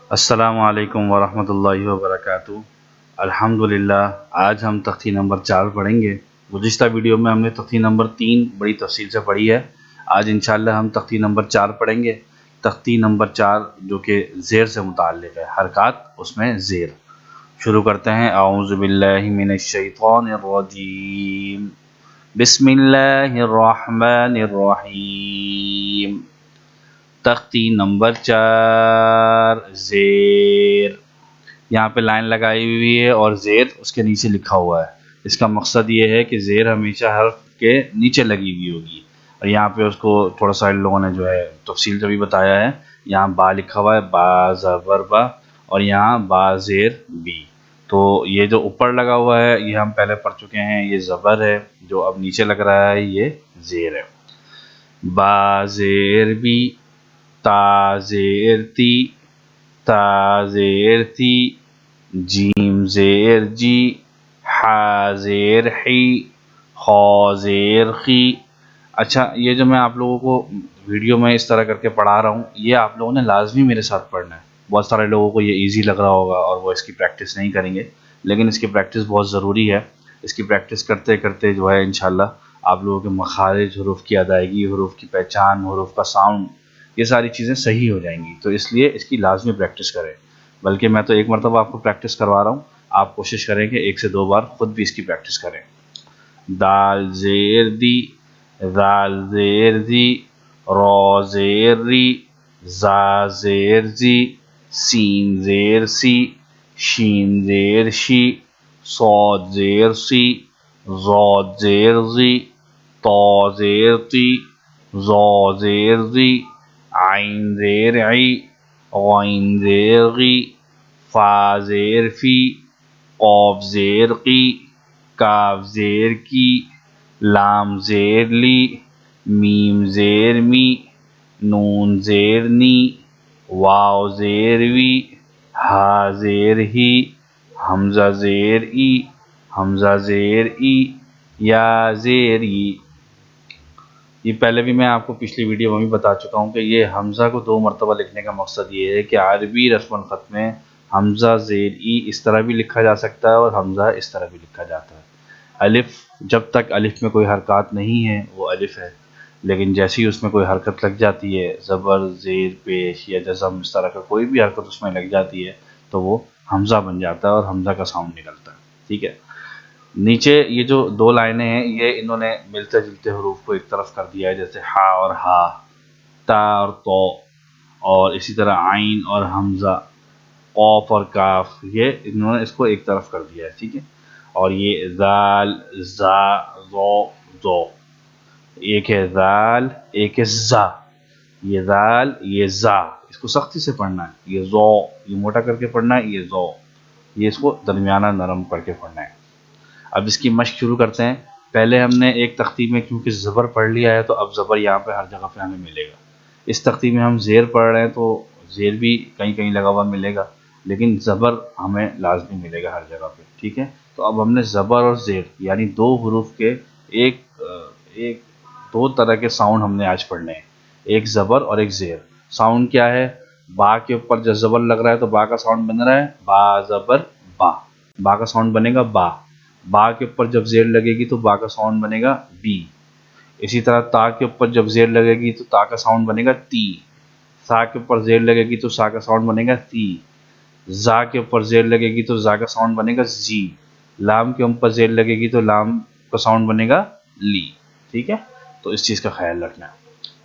السلام علیکم ورحمۃ اللہ وبرکاتہ۔ الحمدللہ، آج ہم تختی نمبر 4 پڑھیں گے۔ گزشتہ ویڈیو میں ہم نے تختی نمبر 3 بڑی تفصیل سے پڑھی ہے۔ آج انشاءاللہ ہم تختی نمبر 4 پڑھیں گے۔ تختی نمبر 4 جو کہ زیر سے متعلق ہے، حرکات اس میں زیر۔ شروع کرتے ہیں۔ اعوذ باللہ من الشیطان الرجیم، بسم اللہ الرحمن الرحیم۔ تختی نمبر 4 زیر، یہاں پہ لائن لگائی ہوئی ہے اور زیر اس کے نیچے لکھا ہوا ہے۔ اس کا مقصد یہ ہے کہ زیر ہمیشہ حرف کے نیچے لگی ہوئی ہوگی، اور یہاں پہ اس کو تھوڑا سا ان لوگوں نے جو ہے تفصیل سے بھی بتایا ہے۔ یہاں با لکھا ہوا ہے، با زبر با، اور یہاں با زیر بی۔ تو یہ جو اوپر لگا ہوا ہے یہ ہم پہلے پڑھ چکے ہیں، یہ زبر ہے، جو اب نیچے لگ رہا ہے یہ زیر ہے۔ با زیر بی، تا زیر تی، تا زیر تی، جیم زیر جی، حا زیر حی، خا زیر خی۔ اچھا، یہ جو میں آپ لوگوں کو ویڈیو میں اس طرح کر کے پڑھا رہا ہوں، یہ آپ لوگوں نے لازمی میرے ساتھ پڑھنا ہے۔ بہت سارے لوگوں کو یہ ایزی لگ رہا ہوگا اور وہ اس کی پریکٹس نہیں کریں گے، لیکن اس کی پریکٹس بہت ضروری ہے۔ اس کی پریکٹس کرتے کرتے جو ہے انشاءاللہ آپ لوگوں کے مخارج، حروف کی ادائیگی، حروف کی پہچان، حروف کا ساؤنڈ، یہ ساری چیزیں صحیح ہو جائیں گی۔ تو اس لیے اس کی لازمی پریکٹس کریں، بلکہ میں تو ایک مرتبہ آپ کو پریکٹس کروا رہا ہوں، آپ کوشش کریں کہ 1 سے 2 بار خود بھی اس کی پریکٹس کریں۔ دال زیر دی، زال زیر زی، را زیر ری، زا زیر زی، سین زیر سی، شین زیر شی، صاد زیر سی، ضاد زیر زی، طا زیر تی، ظا زیر زی، عین زیر عی، غین زیر غی، فا زیر فی، قاف زیر قی، کاف زیر کی، لام زیر لی، میم زیر می، نون زیر نی، واو زیر وی، ہا زیر ہی، حمزہ زیر ای، حمزہ زیر ای، یا زیر ای۔ یہ پہلے بھی میں آپ کو پچھلی ویڈیو میں بھی بتا چکا ہوں کہ یہ حمزہ کو 2 مرتبہ لکھنے کا مقصد یہ ہے کہ عربی رسم الخط میں حمزہ زیر ای اس طرح بھی لکھا جا سکتا ہے اور حمزہ اس طرح بھی لکھا جاتا ہے۔ الف، جب تک الف میں کوئی حرکات نہیں ہے وہ الف ہے، لیکن جیسی اس میں کوئی حرکت لگ جاتی ہے، زبر، زیر پیش یا جزم، اس طرح کا کوئی بھی حرکت اس میں لگ جاتی ہے تو وہ حمزہ بن جاتا ہے اور حمزہ کا ساؤنڈ نکلتا ہے۔ ٹھیک ہے، نیچے یہ جو 2 لائنیں ہیں یہ انہوں نے ملتے جلتے حروف کو ایک طرف کر دیا ہے، جیسے ہا اور ہا، تا اور تو، اور اسی طرح عین اور حمزہ، قاف اور کاف، یہ انہوں نے اس کو ایک طرف کر دیا ہے۔ ٹھیک ہے، اور یہ ذال، زا، ذو، ذو، ایک ہے ذال، ایک ہے زا، یہ ذال، یہ زا، اس کو سختی سے پڑھنا ہے، یہ ذو، یہ موٹا کر کے پڑھنا ہے، یہ ذو، یہ اس کو درمیانہ نرم کر کے پڑھنا ہے۔ اب اس کی مشق شروع کرتے ہیں۔ پہلے ہم نے ایک تختی میں کیونکہ زبر پڑھ لیا ہے تو اب زبر یہاں پہ ہر جگہ پہ ہمیں ملے گا۔ اس تختی میں ہم زیر پڑھ رہے ہیں تو زیر بھی کہیں کہیں لگا ہوا ملے گا، لیکن زبر ہمیں لازمی ملے گا ہر جگہ پہ۔ ٹھیک ہے، تو اب ہم نے زبر اور زیر یعنی 2 حروف کے ایک 2 طرح کے ساؤنڈ ہم نے آج پڑھنے ہیں، ایک زبر اور ایک زیر۔ ساؤنڈ کیا ہے؟ با کے اوپر جب زبر لگ رہا ہے تو با کا ساؤنڈ بن رہا ہے با زبر با، با کا ساؤنڈ بنے گا با۔ با کے اوپر جب زیر لگے گی تو با کا ساؤنڈ بنے گا بی۔ اسی طرح تا کے اوپر جب زیر لگے گی تو تا کا ساؤنڈ بنے گا تی۔ سا کے اوپر زیر لگے گی تو سا کا ساؤنڈ بنے گا تی۔ زا کے اوپر زیر لگے گی تو زا کا ساؤنڈ بنے گا زی۔ لام کے اوپر زیر لگے گی تو لام کا ساؤنڈ بنے گا لی۔ ٹھیک ہے، تو اس چیز کا خیال رکھنا ہے۔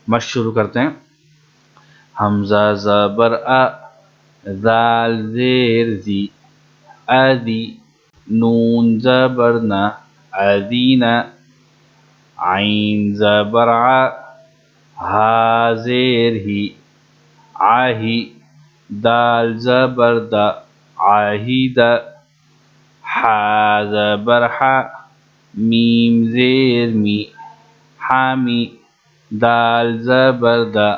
مشق شروع کرتے ہیں۔ حمزہ زبر ا، ذال زیر زی، ادی، نون زبر نا، ادینا، عین زبر ع، ہا زیر ہی، عاہی، دال زبر دا، عاہیدہ، حا زبر ح، میم زیر می، حامی، دال زبر دا،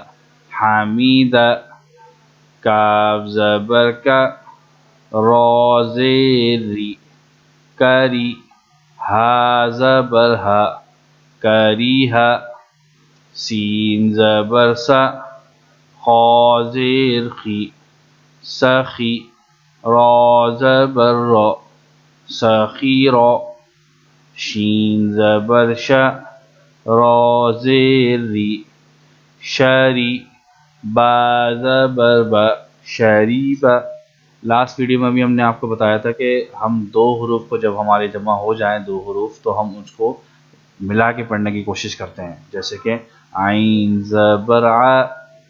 حمیدہ، کاف زبر کا، را زیر ری، کری، ہا زبر ہا، کریہا، سین زبر سا، خا زیر خی، سخی، را زبر را، سخیرا، شین زبر ش، را زیر ری، شری، با زبر با، شریبا۔ لاسٹ ویڈیو میں بھی ہم نے آپ کو بتایا تھا کہ ہم دو حروف کو جب ہمارے جمع ہو جائیں دو حروف تو ہم اس کو ملا کے پڑھنے کی کوشش کرتے ہیں، جیسے کہ عین زبر ع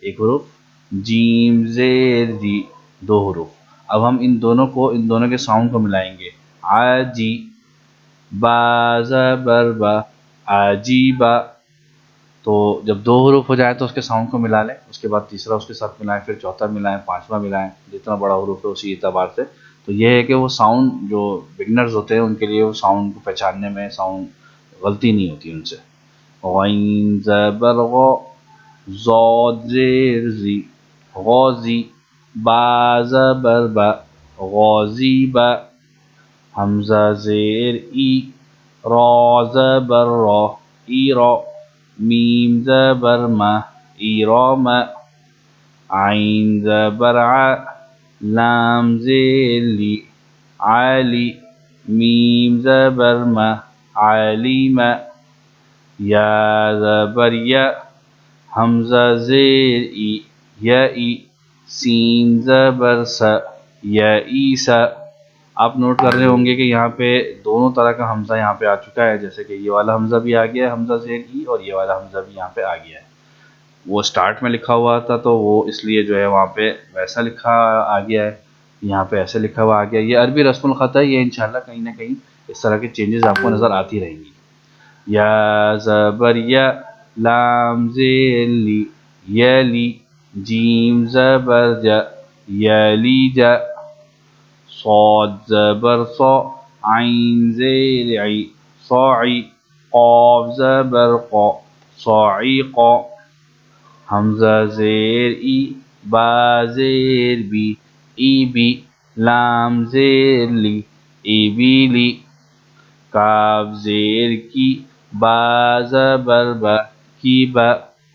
ایک حروف، جیم زیر جی دو حروف۔ اب ہم ان دونوں کے ساؤنڈ کو ملائیں گے، عاجی، با زبر با، عجیبا۔ تو جب دو حروف ہو جائے تو اس کے ساؤنڈ کو ملا لیں، اس کے بعد تیسرا اس کے ساتھ ملائیں، پھر چوتھا ملائیں، پانچواں ملائیں، جتنا بڑا حروف ہے اسی اعتبار سے۔ تو یہ ہے کہ وہ ساؤنڈ جو بگنرز ہوتے ہیں ان کے لیے وہ ساؤنڈ کو پہچاننے میں ساؤنڈ غلطی نہیں ہوتی ان سے۔ غین زبر غ، ضاد زیر زی، غازی، با زبر با، غازیبا، حمزہ زیر ای، را زبر را، ایرا، میم زبر ما، ایرام، عین زبر ع، لام زیر لی، عالی، میم زبر ما، علیم، یا زبر یا، حمزہ زیر ای، یئی، سین زبر س، یئیسا۔ آپ نوٹ کر رہے ہوں گے کہ یہاں پہ دونوں طرح کا حمزہ یہاں پہ آ چکا ہے، جیسے کہ یہ والا حمزہ بھی آ گیا ہے حمزہ زیر ای، اور یہ والا حمزہ بھی یہاں پہ آ گیا ہے۔ وہ سٹارٹ میں لکھا ہوا تھا تو وہ اس لیے جو ہے وہاں پہ ویسا لکھا آ گیا ہے، یہاں پہ ایسے لکھا ہوا آ گیا ہے۔ یہ عربی رسم الخط ہے، یہ انشاءاللہ کہیں نہ کہیں اس طرح کے چینجز آپ کو نظر آتی رہیں گی۔ یا زبر یا، لام زیر لی، یلی، جیم زبر جا، یلی جا، صاد زبر صا، عین زیر عی، صاعی، قاف زبر قا، صاعقا، حمزہ زیر ای، با زیر بی، ای بی، لام زیر لی، ای بی لی، کاف زیر کی، با زبر با، کی با،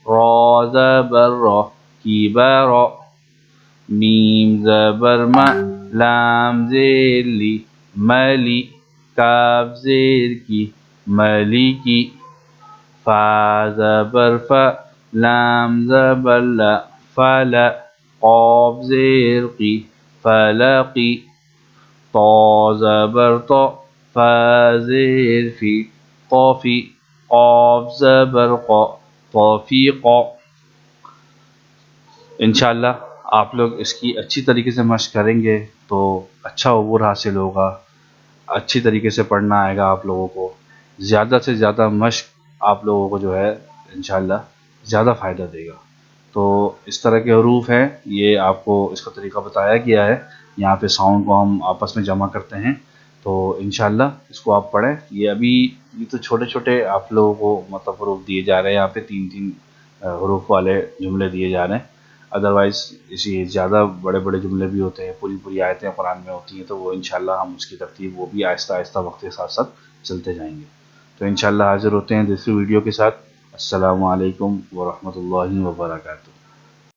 را زبر را، کی با را، میم زبر ما، لام زیر لی، ملی، کاف زیر کی، ملی کی، فا زبر فا، لام زبر لا، فلا، قاف زیر قی، فلقی، طا زبر طا، فا زیر فی، طافی، قاف زبر قا، طافیقا۔ انشاءاللہ آپ لوگ اس کی اچھی طریقے سے مشق کریں گے تو اچھا عبور حاصل ہوگا، اچھی طریقے سے پڑھنا آئے گا آپ لوگوں کو۔ زیادہ سے زیادہ مشق آپ لوگوں کو جو ہے انشاءاللہ زیادہ فائدہ دے گا۔ تو اس طرح کے حروف ہیں، یہ آپ کو اس کا طریقہ بتایا گیا ہے، یہاں پہ ساؤنڈ کو ہم آپس میں جمع کرتے ہیں۔ تو انشاءاللہ اس کو آپ پڑھیں۔ یہ تو چھوٹے چھوٹے آپ لوگوں کو مطلب حروف دیے جا رہے ہیں، یہاں پہ تین تین حروف والے جملے دیے جا رہے ہیں، ادروائز اسی زیادہ بڑے بڑے جملے بھی ہوتے ہیں، پوری پوری آیتیں قرآن میں ہوتی ہیں، تو وہ انشاءاللہ ہم اس کی ترتیب وہ بھی آہستہ آہستہ وقت کے ساتھ ساتھ چلتے جائیں گے۔ تو انشاءاللہ حاضر ہوتے ہیں دوسری ویڈیو کے ساتھ۔ السلام علیکم ورحمۃ اللہ وبرکاتہ۔